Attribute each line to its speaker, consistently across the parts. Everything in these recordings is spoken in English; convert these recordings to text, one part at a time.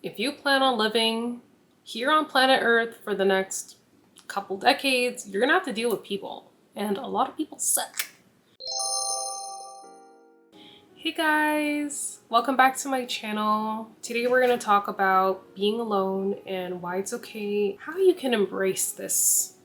Speaker 1: if you plan on living here on planet Earth for the next couple decades, you're gonna have to deal with people, and a lot of people suck. Hey guys, welcome back to my channel. Today we're gonna talk about being alone and why it's okay, how you can embrace this.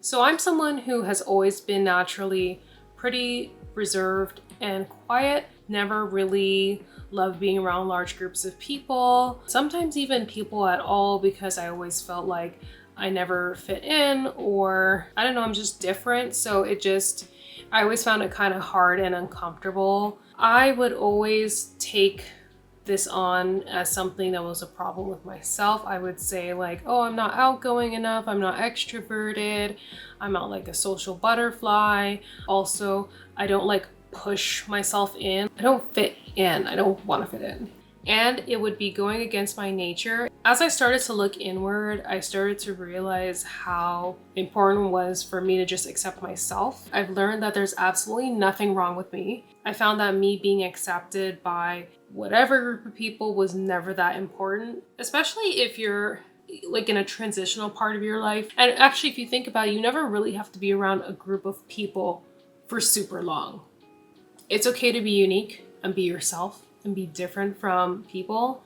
Speaker 1: So I'm someone who has always been naturally pretty reserved and quiet, never really loved being around large groups of people, sometimes even people at all, because I always felt like I never fit in, or I don't know, I'm just different. So I always found it kind of hard and uncomfortable. I would always take this on as something that was a problem with myself. I would say like, oh, I'm not outgoing enough, I'm not extroverted, I'm not like a social butterfly. Also, I don't like push myself in. I don't fit in. I don't want to fit in. And it would be going against my nature. As I started to look inward, I started to realize how important it was for me to just accept myself. I've learned that there's absolutely nothing wrong with me. I found that me being accepted by whatever group of people was never that important, especially if you're like in a transitional part of your life. And actually, if you think about it, you never really have to be around a group of people for super long. It's okay to be unique and be yourself and be different from people.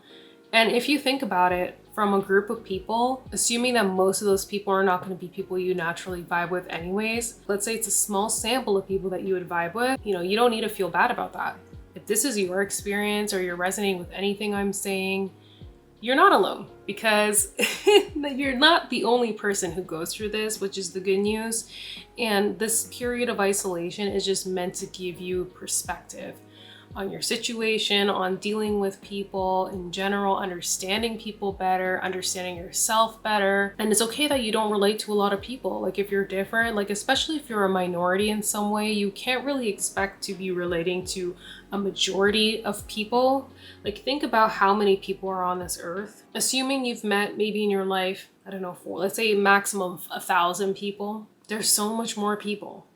Speaker 1: And if you think about it, from a group of people, assuming that most of those people are not going to be people you naturally vibe with anyways, let's say it's a small sample of people that you would vibe with, you don't need to feel bad about that. If this is your experience or you're resonating with anything I'm saying, you're not alone, because you're not the only person who goes through this, which is the good news. And this period of isolation is just meant to give you perspective on your situation, on dealing with people in general, understanding people better, understanding yourself better. And it's okay that you don't relate to a lot of people. Like if you're different, like especially if you're a minority in some way, you can't really expect to be relating to a majority of people. Like think about how many people are on this earth. Assuming you've met maybe in your life, I don't know, let's say maximum 1,000 people. There's so much more people.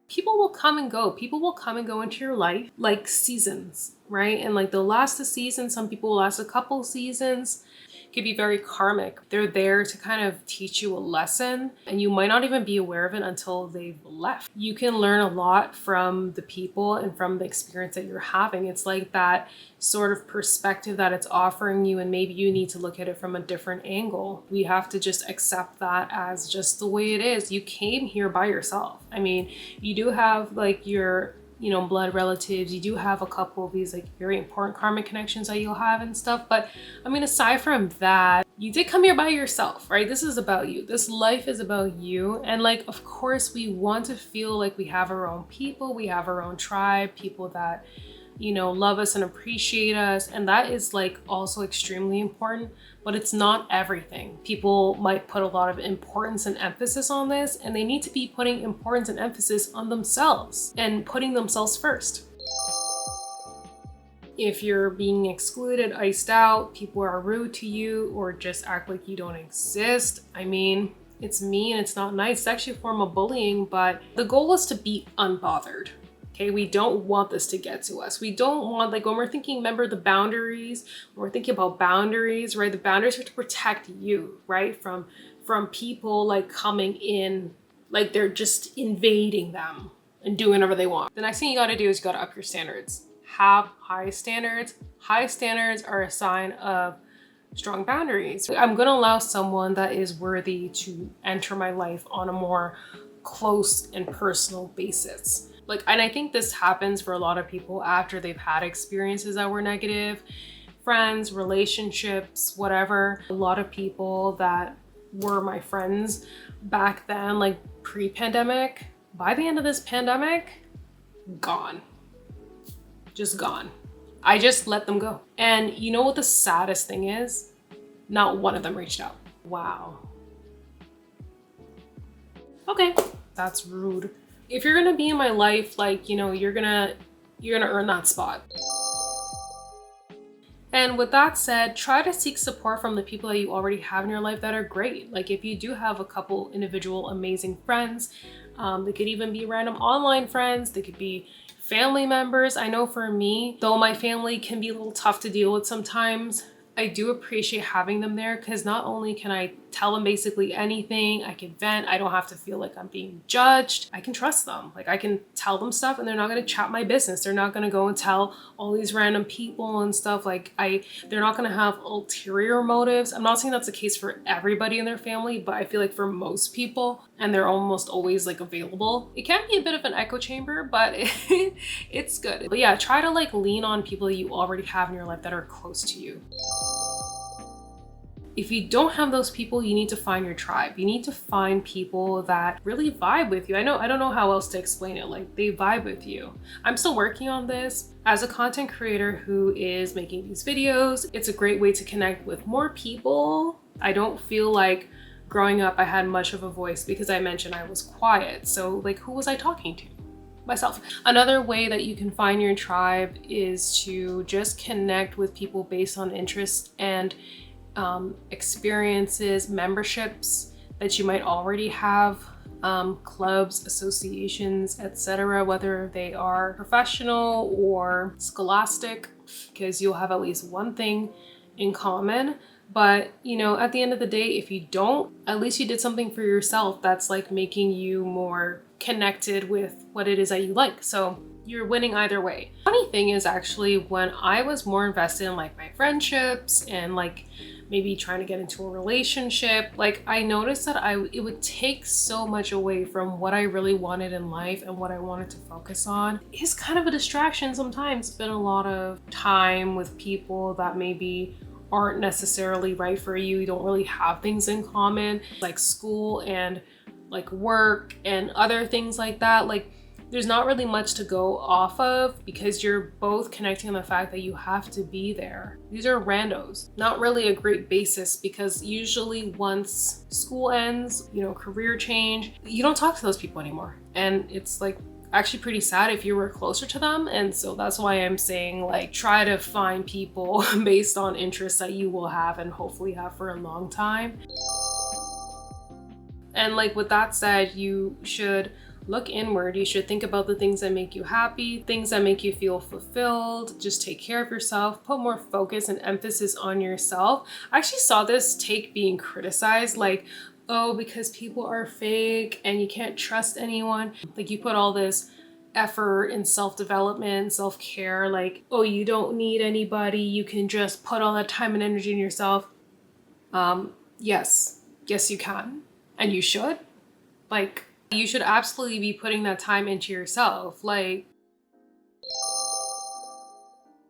Speaker 1: People will come and go. People will come and go into your life like seasons, right? And like they'll last a season. Some people will last a couple seasons. It could be very karmic. They're there to kind of teach you a lesson, and you might not even be aware of it until they've left. You can learn a lot from the people and from the experience that you're having. It's like that sort of perspective that it's offering you, and maybe you need to look at it from a different angle. We have to just accept that as just the way it is. You came here by yourself. I mean, you do have like your blood relatives, you do have a couple of these like very important karmic connections that you'll have and stuff. But I mean, aside from that, you did come here by yourself, right? This is about you. This life is about you. And like, of course, we want to feel like we have our own people, we have our own tribe, people that, love us and appreciate us. And that is like also extremely important, but it's not everything. People might put a lot of importance and emphasis on this, and they need to be putting importance and emphasis on themselves and putting themselves first. If you're being excluded, iced out, people are rude to you, or just act like you don't exist, I mean, it's mean, it's not nice. It's actually a form of bullying, but the goal is to be unbothered. Okay, we don't want this to get to us. We don't want, like when we're thinking, remember the boundaries, when we're thinking about boundaries, right? The boundaries are to protect you, right? From people like coming in, like they're just invading them and doing whatever they want. The next thing you gotta do is you gotta up your standards. Have high standards. High standards are a sign of strong boundaries. I'm gonna allow someone that is worthy to enter my life on a more close and personal basis. And I think this happens for a lot of people after they've had experiences that were negative, friends, relationships, whatever. A lot of people that were my friends back then, like pre-pandemic, by the end of this pandemic, gone. Just gone. I just let them go. And you know what the saddest thing is? Not one of them reached out. Wow. Okay, that's rude. If you're gonna be in my life, like, you're gonna earn that spot. And with that said, try to seek support from the people that you already have in your life that are great. Like if you do have a couple individual amazing friends, They could even be random online friends. They could be family members. I know for me, though my family can be a little tough to deal with sometimes, I do appreciate having them there because not only can I tell them basically anything, I can vent, I don't have to feel like I'm being judged. I can trust them. Like I can tell them stuff and they're not going to chat my business. They're not going to go and tell all these random people and stuff. Like they're not going to have ulterior motives. I'm not saying that's the case for everybody in their family, but I feel like for most people, and they're almost always like available. It can be a bit of an echo chamber, but it's good. But yeah, try to like lean on people that you already have in your life that are close to you. If you don't have those people, you need to find your tribe. You need to find people that really vibe with you. I don't know how else to explain it. Like they vibe with you. I'm still working on this. As a content creator who is making these videos, it's a great way to connect with more people. I don't feel like growing up I had much of a voice because I mentioned I was quiet. So like who was I talking to? Myself. Another way that you can find your tribe is to just connect with people based on interest and experiences, memberships that you might already have, clubs, associations, etc., whether they are professional or scholastic, because you'll have at least one thing in common. But you know, at the end of the day, if you don't, at least you did something for yourself that's like making you more connected with what it is that you like. So you're winning either way. Funny thing is actually when I was more invested in like my friendships and like maybe trying to get into a relationship, like I noticed that it would take so much away from what I really wanted in life and what I wanted to focus on. It's kind of a distraction sometimes. Spend a lot of time with people that maybe aren't necessarily right for you. You don't really have things in common, like school and like work and other things like that. Like there's not really much to go off of because you're both connecting on the fact that you have to be there. These are randos. Not really a great basis because usually once school ends, you know, career change, you don't talk to those people anymore. And it's like actually pretty sad if you were closer to them. And so that's why I'm saying like try to find people based on interests that you will have and hopefully have for a long time. And like with that said, you should look inward. You should think about the things that make you happy, things that make you feel fulfilled. Just take care of yourself, put more focus and emphasis on yourself. I actually saw this take being criticized, like, oh, because people are fake and you can't trust anyone. Like you put all this effort in self-development, self-care, like, oh, you don't need anybody. You can just put all that time and energy in yourself. Yes, you can. And you should. Like, you should absolutely be putting that time into yourself. Like,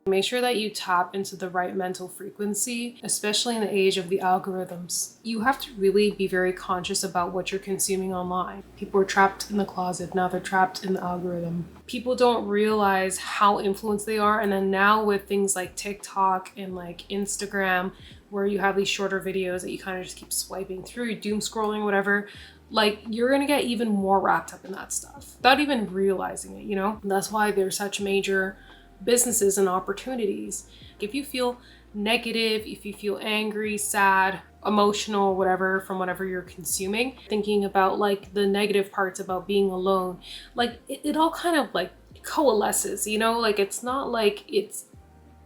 Speaker 1: make sure that you tap into the right mental frequency, especially in the age of the algorithms. You have to really be very conscious about what you're consuming online. People were trapped in the closet, now they're trapped in the algorithm. People don't realize how influenced they are. And then now with things like TikTok and like Instagram, where you have these shorter videos that you kind of just keep swiping through, doom scrolling, whatever, like you're gonna get even more wrapped up in that stuff without even realizing it, you know? And that's why there's such major businesses and opportunities. If you feel negative, if you feel angry, sad, emotional, whatever, from whatever you're consuming, thinking about like the negative parts about being alone, like it all kind of like coalesces, you know? Like it's not like it's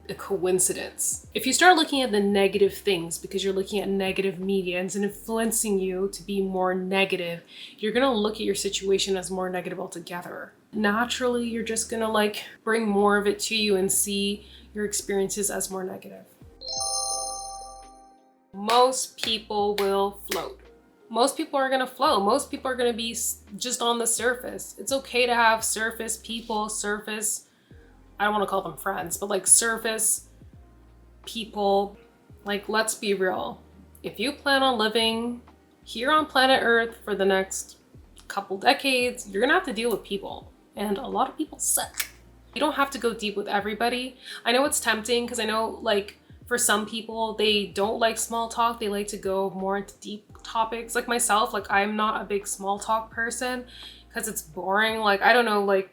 Speaker 1: a coincidence. If you start looking at the negative things because you're looking at negative media and it's influencing you to be more negative, you're gonna look at your situation as more negative altogether. Naturally, you're just gonna like bring more of it to you and see your experiences as more negative. Most people will float. Most people are gonna float. Most people are gonna be just on the surface. It's okay to have surface people, I don't want to call them friends, but like surface people. Like, let's be real. If you plan on living here on planet Earth for the next couple decades, you're gonna have to deal with people. And a lot of people suck. You don't have to go deep with everybody. I know it's tempting because I know like for some people, they don't like small talk. They like to go more into deep topics. Like myself, like I'm not a big small talk person because it's boring. Like, I don't know, like,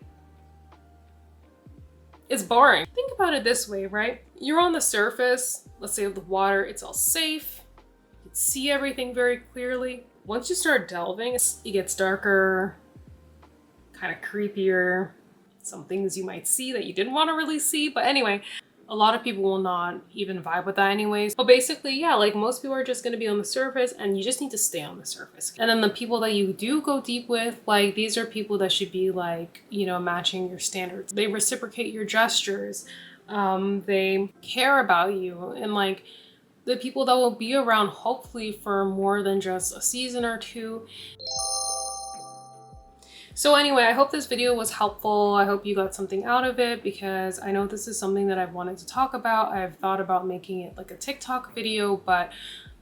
Speaker 1: it's boring. Think about it this way, right? You're on the surface, let's say of the water, it's all safe. You can see everything very clearly. Once you start delving, it gets darker, kind of creepier. Some things you might see that you didn't want to really see. But anyway, a lot of people will not even vibe with that anyways. But basically, yeah, like most people are just going to be on the surface and you just need to stay on the surface. And then the people that you do go deep with, like these are people that should be like, you know, matching your standards. They reciprocate your gestures. They care about you, and like the people that will be around hopefully for more than just a season or two. So anyway, I hope this video was helpful. I hope you got something out of it, because I know this is something that I've wanted to talk about. I've thought about making it like a TikTok video, but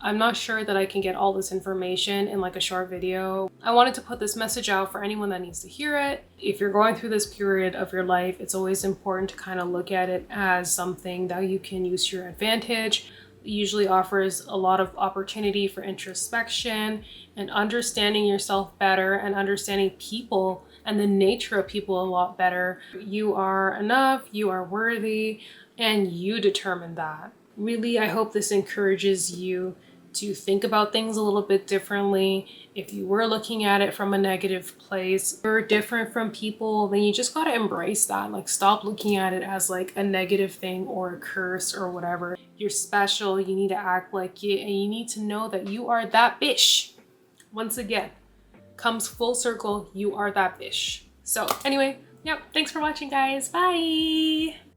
Speaker 1: I'm not sure that I can get all this information in like a short video. I wanted to put this message out for anyone that needs to hear it. If you're going through this period of your life, it's always important to kind of look at it as something that you can use to your advantage. It usually offers a lot of opportunity for introspection and understanding yourself better and understanding people and the nature of people a lot better. You are enough, you are worthy, and you determine that. Really, I hope this encourages you to think about things a little bit differently. If you were looking at it from a negative place, you're different from people, then you just gotta embrace that. Like, stop looking at it as like a negative thing or a curse or whatever. You're special, you need to act like it, and you need to know that you are that bitch. Once again, comes full circle, you are that bitch. So anyway, yep, thanks for watching guys, bye!